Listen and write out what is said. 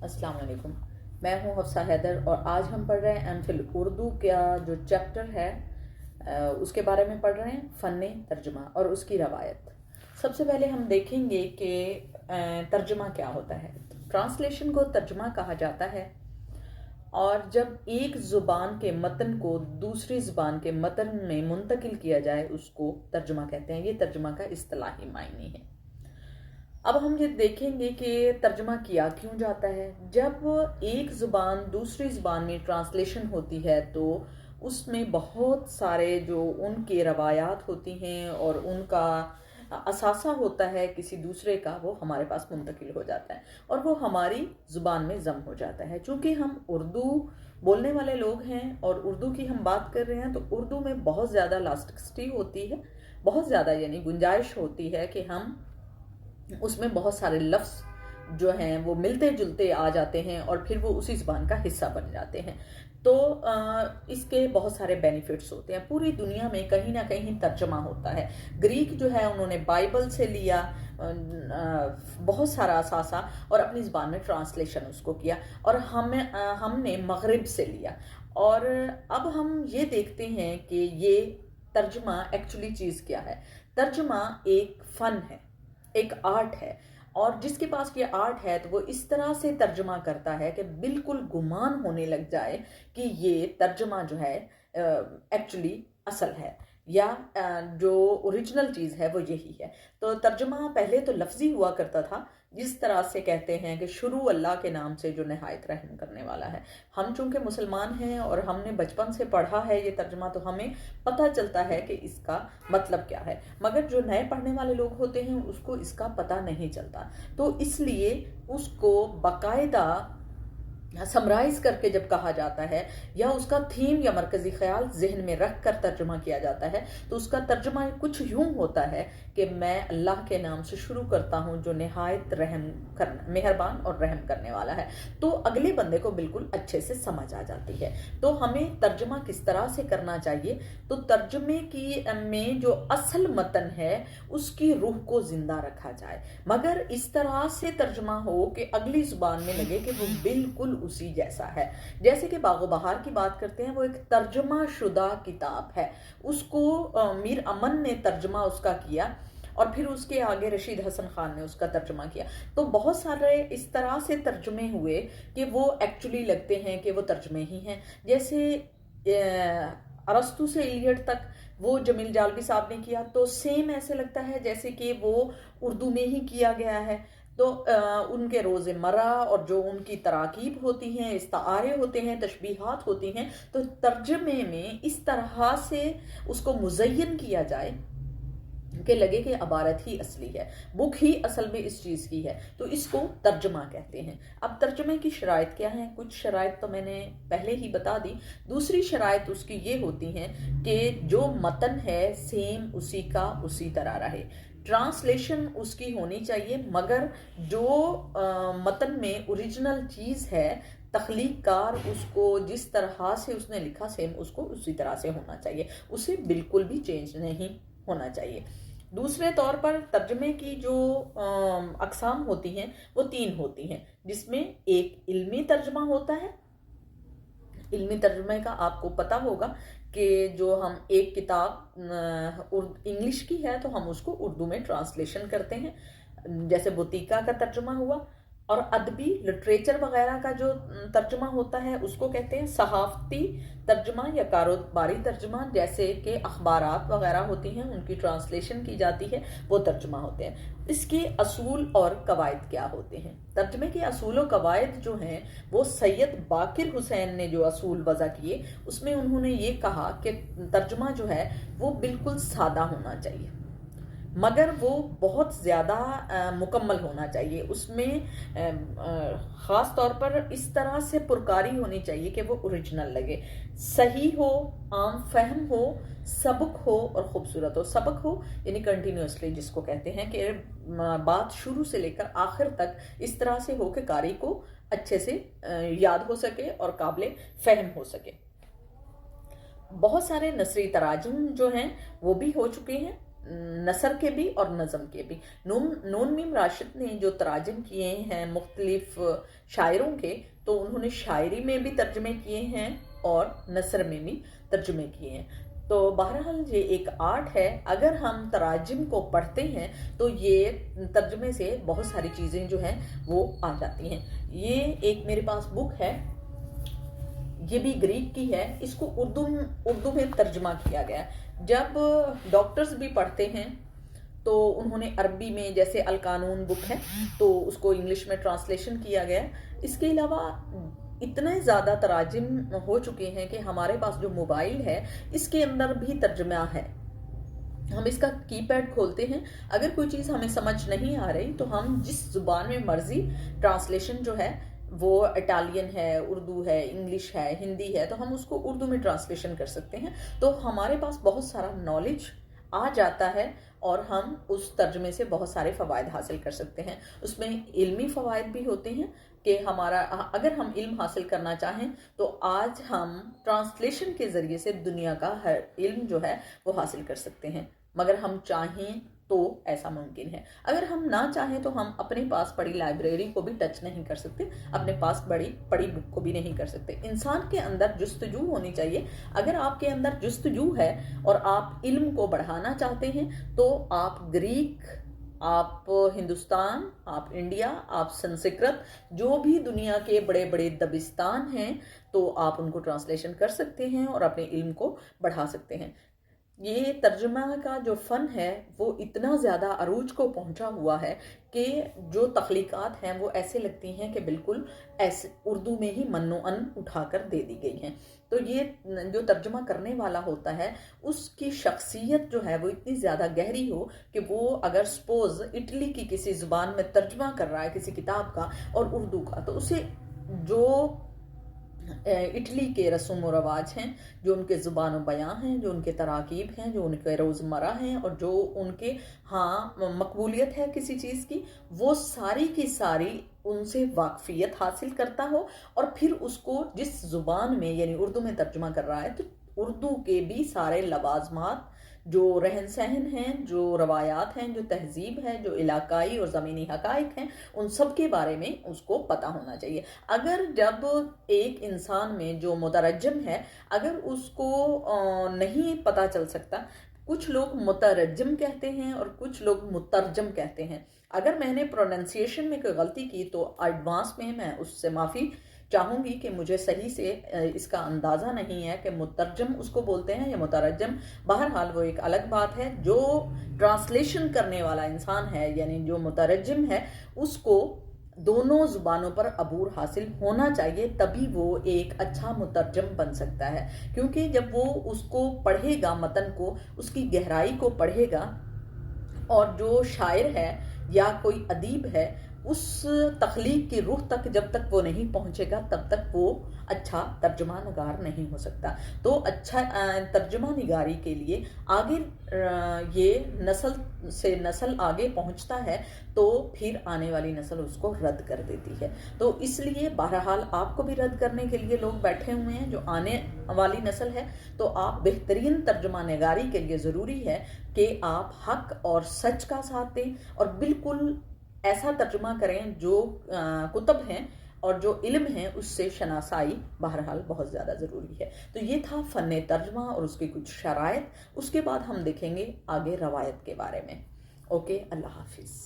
अस्सलाम वालेकुम। मैं हूं हफ्सा हैदर और आज हम पढ़ रहे हैं एमफिल उर्दू का जो चैप्टर है उसके बारे में पढ़ रहे हैं, फ़न तर्जुमा और उसकी रवायत। सबसे पहले हम देखेंगे कि तर्जुमा क्या होता है। ट्रांसलेशन को तर्जुमा कहा जाता है और जब एक ज़ुबान के मतन को दूसरी ज़ुबान के मतन में मुंतकिल किया जाए उसको तर्जुमा कहते हैं। ये तर्जुमा का इस्तिलाही मायने है। अब हम ये देखेंगे कि तर्जुमा किया क्यों जाता है। जब एक ज़ुबान दूसरी ज़ुबान में ट्रांसलेशन होती है तो उसमें बहुत सारे जो उनके रवायात होती हैं और उनका असासा होता है किसी दूसरे का, वो हमारे पास मुंतकिल हो जाता है और वो हमारी ज़ुबान में ज़म हो जाता है। चूँकि हम उर्दू बोलने वाले लोग हैं और उर्दू की हम बात कर रहे हैं तो उर्दू में बहुत ज़्यादा इलास्टिसिटी होती है, बहुत ज़्यादा यानी गुंजाइश होती है कि हम उसमें बहुत सारे लफ्ज़ जो हैं वो मिलते जुलते आ जाते हैं और फिर वो उसी ज़बान का हिस्सा बन जाते हैं। तो इसके बहुत सारे बेनिफिट्स होते हैं। पूरी दुनिया में कहीं ना कहीं तर्जमा होता है। ग्रीक जो है उन्होंने बाइबल से लिया बहुत सारा असासा और अपनी ज़बान में ट्रांसलेशन उसको किया और हमने मगरिब से लिया। और अब हम ये देखते हैं कि ये तर्जमा एक्चुअली चीज़ क्या है। तर्जमा एक फ़न है, एक आर्ट है और जिसके पास ये आर्ट है तो वो इस तरह से तर्जमा करता है कि बिल्कुल गुमान होने लग जाए कि ये तर्जमा जो है एक्चुअली असल है या जो ओरिजिनल चीज़ है वो यही है। तो तर्जमा पहले तो लफ्ज़ी हुआ करता था, जिस तरह से कहते हैं कि शुरू अल्लाह के नाम से जो नहायत रहम करने वाला है। हम चूंकि मुसलमान हैं और हमने बचपन से पढ़ा है ये तर्जमा, तो हमें पता चलता है कि इसका मतलब क्या है, मगर जो नए पढ़ने वाले लोग होते हैं उसको इसका पता नहीं चलता। तो इसलिए उसको बाकायदा समराइज करके जब कहा जाता है या उसका थीम या मरकजी ख्याल जहन में रख कर तर्जुमा किया जाता है तो उसका तर्जुमा कुछ यूं होता है कि मैं अल्लाह के नाम से शुरू करता हूं जो निहायत मेहरबान और रहम करने वाला है। तो अगले बंदे को बिल्कुल अच्छे से समझ आ जाती है। तो हमें तर्जुमा किस तरह से करना चाहिए, तो तर्जुमे की में जो असल मतन है उसकी रूह को जिंदा रखा जाए, मगर इस तरह से तर्जुमा हो कि अगली जुबान में लगे कि वो बिल्कुल उसी जैसा है। जैसे कि बागो बहार की बात करते हैं, वो एक तर्जुमा शुदा किताब है। उसको मीर अमन ने तर्जुमा उसका किया और फिर उसके आगे रशीद हसन खान ने उसका तर्जुमा किया। तो बहुत सारे इस तरह से तर्जुमे हुए कि वो एक्चुअली लगते हैं कि वो तर्जुमे ही हैं। जैसे अरस्तु से इलियट तक वो जमील जालबी साहब ने किया तो सेम ऐसे लगता है जैसे कि वो उर्दू में ही किया गया है। तो उनके रोज़े मरा और जो उनकी तराकीब होती हैं, इस्तारे होते हैं, तशबीहात होती हैं, तो तर्जमे में इस तरह से उसको मुज़य्यन किया जाए कि लगे कि अबारत ही असली है, बुक ही असल में इस चीज़ की है, तो इसको तर्जमा कहते हैं। अब तर्जमे की शराइत क्या हैं? कुछ शराइत तो मैंने पहले ही बता दी। दूसरी शराइत उसकी ये होती हैं कि जो मतन है सेम उसी का उसी तरह रहे। ट्रांसलेशन उसकी होनी चाहिए, मगर जो मतन में ओरिजिनल चीज़ है, तख्लीक कार उसको जिस तरह से उसने लिखा सेम उसको उसी तरह से होना चाहिए, उसे बिल्कुल भी चेंज नहीं होना चाहिए। दूसरे तौर पर तर्जमे की जो अक़साम होती हैं वो 3 होती हैं, जिसमें एक इल्मी तर्जमा होता है। इल्मी तर्जमे का आपको पता होगा कि जो हम एक किताब इंग्लिश की है तो हम उसको उर्दू में ट्रांसलेशन करते हैं, जैसे बुतीका का तर्जुमा हुआ। और अदबी लिटरेचर वगैरह का जो तर्जुमा होता है उसको कहते हैं सहाफ़ती तर्जुमा या कारोबारी तर्जुमा। जैसे कि अखबारात वगैरह होती हैं उनकी ट्रांसलेशन की जाती है, वो तर्जुमा होते हैं। इसके असूल और कवायद क्या होते हैं? तर्जुमे के असूल और कवायद जो हैं वो सैयद बाकिर हुसैन ने जो असूल वज़ा किए उसमें उन्होंने ये कहा कि तर्जुमा जो है वो बिल्कुल सादा होना चाहिए, मगर वो बहुत ज़्यादा मुकम्मल होना चाहिए। उसमें ख़ास तौर पर इस तरह से पुरकारी होनी चाहिए कि वो ओरिजिनल लगे, सही हो, आम फहम हो, सबक हो और ख़ूबसूरत हो। सबक हो यानी कंटिन्यूसली जिसको कहते हैं कि बात शुरू से लेकर आखिर तक इस तरह से हो कि कारी को अच्छे से याद हो सके और काबिल फ़हम हो सके। बहुत सारे नसरी तराजुम जो हैं वो भी हो चुके हैं नसर के भी और नज़म के भी। नून मीम राशिद ने जो तराजम किए हैं मुख्तलिफ शायरों के, तो उन्होंने शायरी में भी तर्जमे किए हैं और नसर में भी तर्जमे किए हैं। तो बहरहाल ये एक आर्ट है। अगर हम तराजिम को पढ़ते हैं तो ये तर्जमे से बहुत सारी चीज़ें जो हैं वो आ जाती हैं। ये एक मेरे पास बुक है, ये भी ग्रीक की है, इसको उर्दू में तर्जमा किया गया है। जब डॉक्टर्स भी पढ़ते हैं तो उन्होंने अरबी में, जैसे अल कानून बुक है तो उसको इंग्लिश में ट्रांसलेशन किया गया है। इसके अलावा इतने ज़्यादा तराजिम हो चुके हैं कि हमारे पास जो मोबाइल है इसके अंदर भी तर्जमा है। हम इसका कीपैड खोलते हैं, अगर कोई चीज़ हमें समझ नहीं आ रही तो हम जिस ज़ुबान में मर्जी ट्रांसलेशन जो है, वो इटालियन है, उर्दू है, इंग्लिश है, हिंदी है, तो हम उसको उर्दू में ट्रांसलेशन कर सकते हैं। तो हमारे पास बहुत सारा नॉलेज आ जाता है और हम उस तर्जमे से बहुत सारे फ़वाइद हासिल कर सकते हैं। उसमें इल्मी फ़वाइद भी होते हैं कि हमारा, अगर हम इल्म हासिल करना चाहें तो आज हम ट्रांसलेशन के ज़रिए से दुनिया का हर इल्म जो है वो हासिल कर सकते हैं। मगर हम चाहें तो ऐसा मुमकिन है। अगर हम ना चाहें तो हम अपने पास पड़ी लाइब्रेरी को भी टच नहीं कर सकते, अपने पास पड़ी बुक को भी नहीं कर सकते। इंसान के अंदर जुस्तजू होनी चाहिए। अगर आपके अंदर जुस्तजू है और आप इल्म को बढ़ाना चाहते हैं तो आप ग्रीक, आप हिंदुस्तान, आप इंडिया, आप संस्कृत, जो भी दुनिया के बड़े बड़े दबिस्तान हैं, तो आप उनको ट्रांसलेशन कर सकते हैं और अपने इल्म को बढ़ा सकते हैं। ये तर्जुमा का जो फ़न है वो इतना ज़्यादा अरूज को पहुंचा हुआ है कि जो तख्लीक़ात हैं वो ऐसे लगती हैं कि बिल्कुल ऐसे उर्दू में ही मन्नो अन उठाकर दे दी गई हैं। तो ये जो तर्जुमा करने वाला होता है उसकी शख्सियत जो है वो इतनी ज़्यादा गहरी हो कि वो अगर सपोज़ इटली की किसी ज़ुबान में तर्जुमा कर रहा है किसी किताब का और उर्दू का, तो उसे जो इटली के रस्म व रवाज हैं, जो उनके ज़ुबान व बयां हैं, जो उनके तराकीब हैं, जो उनके रोज़मर्रा हैं और जो उनके मकबूलियत है किसी चीज़ की, वो सारी की सारी उनसे वाकफियत हासिल करता हो और फिर उसको जिस ज़ुबान में यानी उर्दू में तर्जुमा कर रहा है तो उर्दू के भी सारे लवाजमात, जो रहन सहन हैं, जो रवायात हैं, जो तहजीब है, जो इलाकाई और ज़मीनी हकाइक हैं, उन सब के बारे में उसको पता होना चाहिए। अगर जब एक इंसान में जो मुतरज्जम है अगर उसको नहीं पता चल सकता, कुछ लोग मुतरज्जम कहते हैं और कुछ लोग मुतरजम कहते हैं। अगर मैंने प्रोनाउंसिएशन में कोई गलती की तो एडवांस में मैं उससे माफ़ी चाहूँगी कि मुझे सही से इसका अंदाज़ा नहीं है कि मुतरजम उसको बोलते हैं या मुतरजम। बहरहाल वो एक अलग बात है। जो ट्रांसलेशन करने वाला इंसान है यानी जो मुतरजम है उसको दोनों ज़ुबानों पर अबूर हासिल होना चाहिए, तभी वो एक अच्छा मुतरजम बन सकता है। क्योंकि जब वो उसको पढ़ेगा, मतन को, उसकी गहराई को पढ़ेगा और जो शायर है या कोई अदीब है उस तख्लीक की रूह तक जब तक वो नहीं पहुंचेगा तब तक वो अच्छा तर्जुमा नगार नहीं हो सकता। तो अच्छा तर्जुमा निगारी के लिए आगे ये नस्ल से नस्ल आगे पहुंचता है तो फिर आने वाली नस्ल उसको रद्द कर देती है। तो इसलिए बहरहाल आपको भी रद्द करने के लिए लोग बैठे हुए हैं जो आने वाली नस्ल है। तो आप बेहतरीन तर्जुमा निगारी के लिए ज़रूरी है कि आप हक और सच का साथ दें और बिल्कुल ऐसा तर्जुमा करें जो कुतब हैं और जो इल्म है उससे शनासाई बहरहाल बहुत ज़्यादा ज़रूरी है। तो ये था फ़न तर्जुमा और उसकी कुछ शराइत। उसके बाद हम देखेंगे आगे रवायत के बारे में। ओके, अल्लाह हाफिज़।